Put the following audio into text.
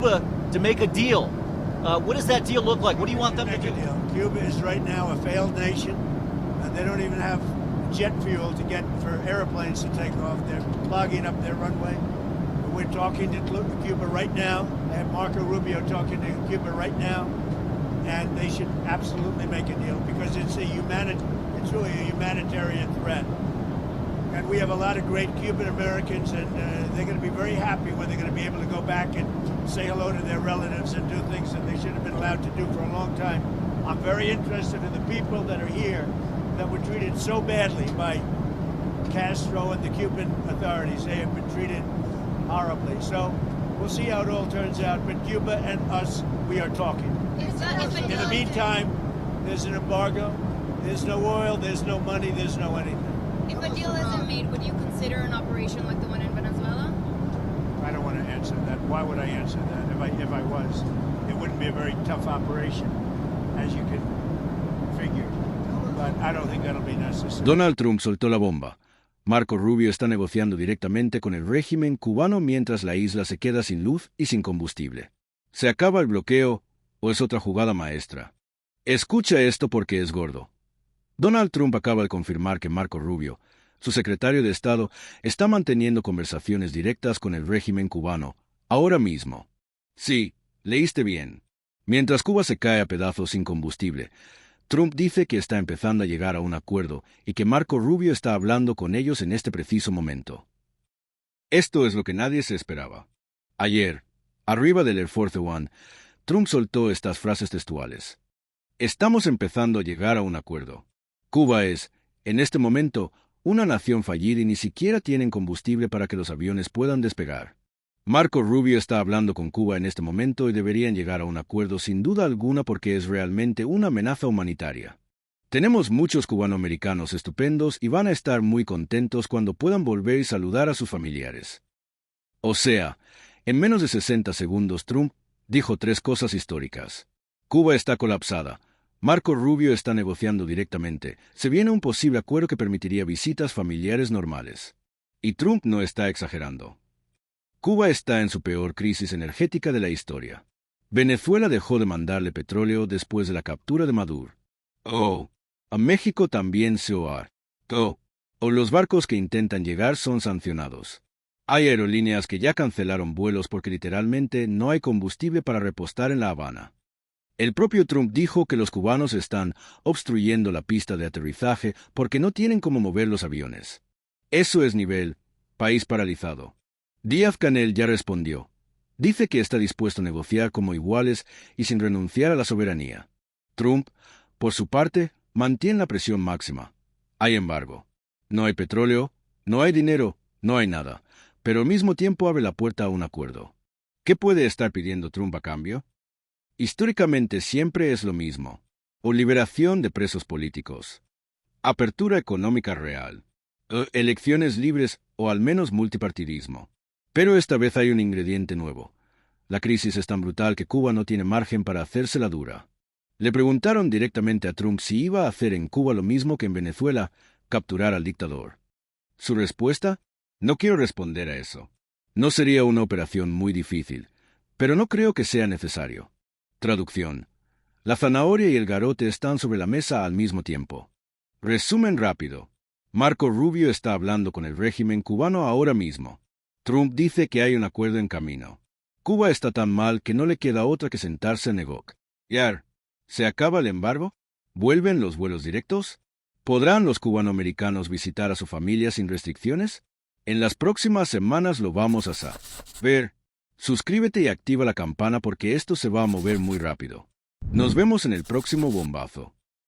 Cuba to make a deal. What does that deal look like? What do you want them to do? Cuba is right now a failed nation, and they don't even have jet fuel to get for airplanes to take off. They're clogging up their runway. We're talking to Cuba right now. I have Marco Rubio talking to Cuba right now, and they should absolutely make a deal because it's really a humanitarian threat. And we have a lot of great Cuban Americans, and they're going to be very happy when they're going to be able to go back and say hello to their relatives and do things that they should have been allowed to do for a long time. I'm very interested in the people that are here that were treated so badly by Castro and the Cuban authorities. They have been treated horribly. So we'll see how it all turns out. But Cuba and us, we are talking. In the meantime, there's an embargo. There's no oil, there's no money, there's no anything. If a deal isn't made, would you consider an operation like the one in Venezuela? I don't want to answer that. Why would I answer that? If I was, it wouldn't be a very tough operation, as you can figure. But I don't think that'll be necessary. Donald Trump soltó la bomba. Marco Rubio está negociando directamente con el régimen cubano mientras la isla se queda sin luz y sin combustible. ¿Se acaba el bloqueo o es otra jugada maestra? Escucha esto porque es gordo. Donald Trump acaba de confirmar que Marco Rubio, su secretario de Estado, está manteniendo conversaciones directas con el régimen cubano, ahora mismo. Sí, leíste bien. Mientras Cuba se cae a pedazos sin combustible, Trump dice que está empezando a llegar a un acuerdo y que Marco Rubio está hablando con ellos en este preciso momento. Esto es lo que nadie se esperaba. Ayer, arriba del Air Force One, Trump soltó estas frases textuales. Estamos empezando a llegar a un acuerdo. Cuba es, en este momento, una nación fallida y ni siquiera tienen combustible para que los aviones puedan despegar. Marco Rubio está hablando con Cuba en este momento y deberían llegar a un acuerdo sin duda alguna porque es realmente una amenaza humanitaria. Tenemos muchos cubanoamericanos estupendos y van a estar muy contentos cuando puedan volver y saludar a sus familiares. O sea, en menos de 60 segundos Trump dijo 3 cosas históricas. Cuba está colapsada. Marco Rubio está negociando directamente. Se viene un posible acuerdo que permitiría visitas familiares normales. Y Trump no está exagerando. Cuba está en su peor crisis energética de la historia. Venezuela dejó de mandarle petróleo después de la captura de Maduro. A México también se oa. O los barcos que intentan llegar son sancionados. Hay aerolíneas que ya cancelaron vuelos porque literalmente no hay combustible para repostar en La Habana. El propio Trump dijo que los cubanos están obstruyendo la pista de aterrizaje porque no tienen cómo mover los aviones. Eso es nivel país paralizado. Díaz-Canel ya respondió. Dice que está dispuesto a negociar como iguales y sin renunciar a la soberanía. Trump, por su parte, mantiene la presión máxima. Hay embargo. No hay petróleo, no hay dinero, no hay nada, pero al mismo tiempo abre la puerta a un acuerdo. ¿Qué puede estar pidiendo Trump a cambio? Históricamente siempre es lo mismo. O liberación de presos políticos. Apertura económica real. Elecciones libres o al menos multipartidismo. Pero esta vez hay un ingrediente nuevo. La crisis es tan brutal que Cuba no tiene margen para hacérsela dura. Le preguntaron directamente a Trump si iba a hacer en Cuba lo mismo que en Venezuela, capturar al dictador. Su respuesta: no quiero responder a eso. No sería una operación muy difícil, pero no creo que sea necesario. Traducción. La zanahoria y el garote están sobre la mesa al mismo tiempo. Resumen rápido. Marco Rubio está hablando con el régimen cubano ahora mismo. Trump dice que hay un acuerdo en camino. Cuba está tan mal que no le queda otra que sentarse a negociar. ¿Se acaba el embargo? ¿Vuelven los vuelos directos? ¿Podrán los cubanoamericanos visitar a su familia sin restricciones? En las próximas semanas lo vamos a saber. Suscríbete y activa la campana porque esto se va a mover muy rápido. Nos vemos en el próximo bombazo.